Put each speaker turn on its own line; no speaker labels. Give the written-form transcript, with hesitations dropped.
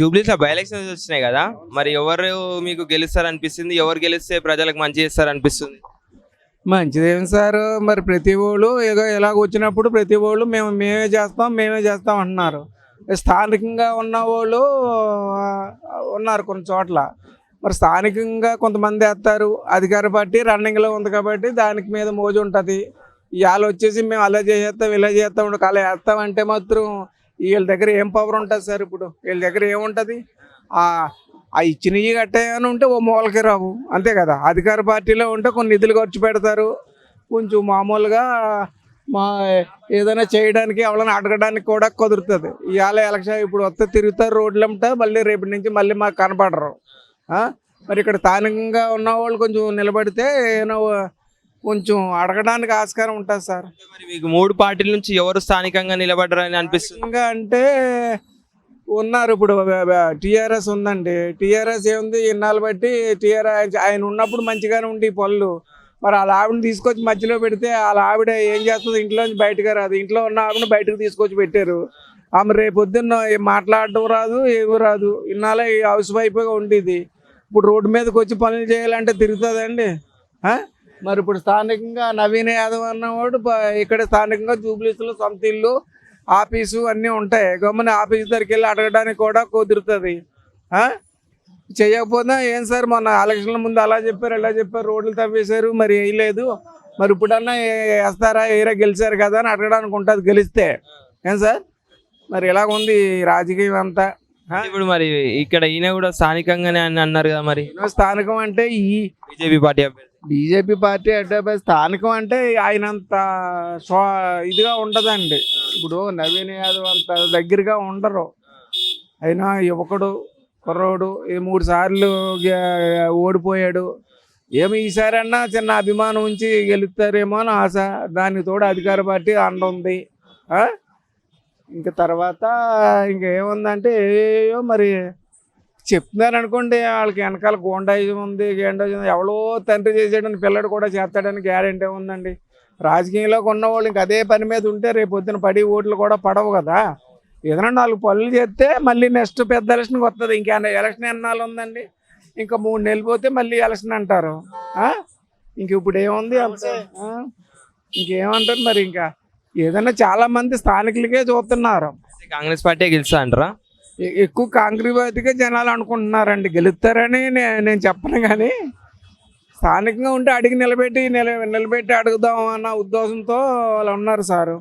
జూబ్లీస్‌లో by elections వచ్చినాయి కదా! మరి ఎవరు మీకు గెలుస్తారనిపిస్తుంది? ఎవరు గెలిస్తే ప్రజలకు మంచి చేస్తారనిపిస్తుంది?
మంచిదేమి సారు మరి ప్రతి ఓళ్ళు ఏదో ఇలాగ వచ్చినప్పుడు ప్రతి ఓళ్ళు మేమే చేస్తాం అంటున్నారు. స్థానికంగా ఉన్న వాళ్ళు ఉన్నారు కొన్ని చోట్ల. మరి స్థానికంగా కొంతమంది వేస్తారు. అధికార పార్టీ రన్నింగ్‌లో ఉంది కాబట్టి దానికి మీద మోజు ఉంటుంది. ఇవాళ వచ్చేసి మేము అలా చేసేస్తాం ఇలా చేస్తాం అలా వేస్తాం అంటే మాత్రం వీళ్ళ దగ్గర ఏం పవర్ ఉంటుంది సార్? ఇప్పుడు వీళ్ళ దగ్గర ఏముంటుంది? ఆ ఇచ్చినవి గట్ట ఏమైనా ఉంటే ఓ మూలకి రావు, అంతే కదా. అధికార పార్టీలో ఉంటే కొన్ని నిధులు ఖర్చు పెడతారు, కొంచెం మామూలుగా మా ఏదైనా చేయడానికి ఎవరైనా అడగడానికి కూడా కుదురుతుంది. ఇవాళ ఎలక్షన్ ఇప్పుడు వస్తే తిరుగుతారు రోడ్లంట, మళ్ళీ రేపటి నుంచి మళ్ళీ మాకు కనపడరు. మరి ఇక్కడ స్థానికంగా ఉన్న వాళ్ళు కొంచెం నిలబడితే ఏదో కొంచెం అడగడానికి ఆస్కారం ఉంటుంది సార్.
మరి మీకు 3 పార్టీల నుంచి ఎవరు స్థానికంగా నిలబడ్డారని అనిపిస్తుంది?
ఇంకా అంటే ఉన్నారు ఇప్పుడు టీఆర్ఎస్ ఉందండి. టీఆర్ఎస్ ఏముంది, ఇన్నాళ్ళు బట్టి టీఆర్ఎస్ ఆయన ఉన్నప్పుడు మంచిగానే ఉండి పనులు. మరి వాళ్ళ ఆవిడని తీసుకొచ్చి మధ్యలో పెడితే వాళ్ళ ఆవిడ ఏం చేస్తుంది? ఇంట్లోంచి బయటకు రాదు. ఇంట్లో ఉన్న ఆవిడని బయటకు తీసుకొచ్చి పెట్టారు. ఆమె రేపు పొద్దున్న మాట్లాడటం రాదు, ఏమీ రాదు. ఇన్నాళ్ళే హౌస్ వైఫ్గా ఉండేది. ఇప్పుడు రోడ్డు మీదకి వచ్చి పనులు చేయాలంటే తిరుగుతుందండి. మరి ఇప్పుడు స్థానికంగా నవీన్ యాదవ్ అన్నవాడు ఇక్కడ స్థానికంగా జూబ్లీస్లో సొంత ఇల్లు, ఆఫీసు అన్నీ ఉంటాయి. గమ్మున ఆఫీసు దగ్గరికి వెళ్ళి అడగడానికి కూడా కుదురుతుంది. చేయకపోతే ఏం సార్, మొన్న ఎలక్షన్ల ముందు అలా చెప్పారు ఇలా చెప్పారు, రోడ్లు తవ్వేశారు, మరి వేయలేదు. మరి ఇప్పుడన్నా వేస్తారా, ఏరా గెలిచారు కదా అని అడగడానికి ఉంటుంది గెలిస్తే. ఏం సార్ మరి ఇలాగ ఉంది రాజకీయం అంతా.
ఇప్పుడు మరి ఇక్కడ ఈయన కూడా స్థానికంగానే అని అన్నారు కదా, మరి
స్థానికం అంటే ఈ
బీజేపీ పార్టీ
అంటే స్థానికం అంటే ఆయనంత ఇదిగా ఉండదండి. ఇప్పుడు నవీన్ యాదవ్ అంత దగ్గరగా ఉండరు. అయినా యువకుడు, కుర్రోడు, 3 సార్లు ఓడిపోయాడు. ఏమి ఈసారి అన్నా చిన్న అభిమానం ఉంచి గెలుస్తారేమో అని ఆశ. దానికి తోడు అధికార పార్టీ అండ ఉంది. ఇంక తర్వాత ఇంకేముందంటే ఏయో మరి చెప్తున్నారు అనుకోండి. వాళ్ళకి వెనకాల గోండాయిజం ఉంది, ఎవడో తండ్రి చేసేయడానికి పిల్లడు కూడా చేస్తాడని గ్యారెంటీ ఉందండి. రాజకీయంలోకి ఉన్నవాళ్ళు ఇంక అదే పని మీద ఉంటే రేపు పొద్దున పడి ఓట్లు కూడా పడవు కదా. ఏదైనా 4 పనులు చేస్తే మళ్ళీ నెక్స్ట్ పెద్ద ఎలక్షన్కి వస్తుంది. ఇంకా ఎలక్షన్ ఎన్నాళ్ళు ఉందండి? ఇంకా 3 నెలలు పోతే మళ్ళీ ఎలక్షన్ అంటారు. ఇంక ఇప్పుడు ఏముంది అంతే. ఇంకేమంటారు మరి? ఇంకా ఏదైనా చాలా మంది స్థానికులకే చూస్తున్నారు.
కాంగ్రెస్ పార్టీ గెలుస్తా అంటారా?
ఎక్కువ కాంగ్రెస్ పార్టీకే జనాలు అనుకుంటున్నారండి. గెలుస్తారని నేను చెప్పను, కానీ స్థానికంగా ఉంటే అడిగి నిలబెట్టి అడుగుదాం అన్న ఉద్దేశంతో వాళ్ళు ఉన్నారు సారు.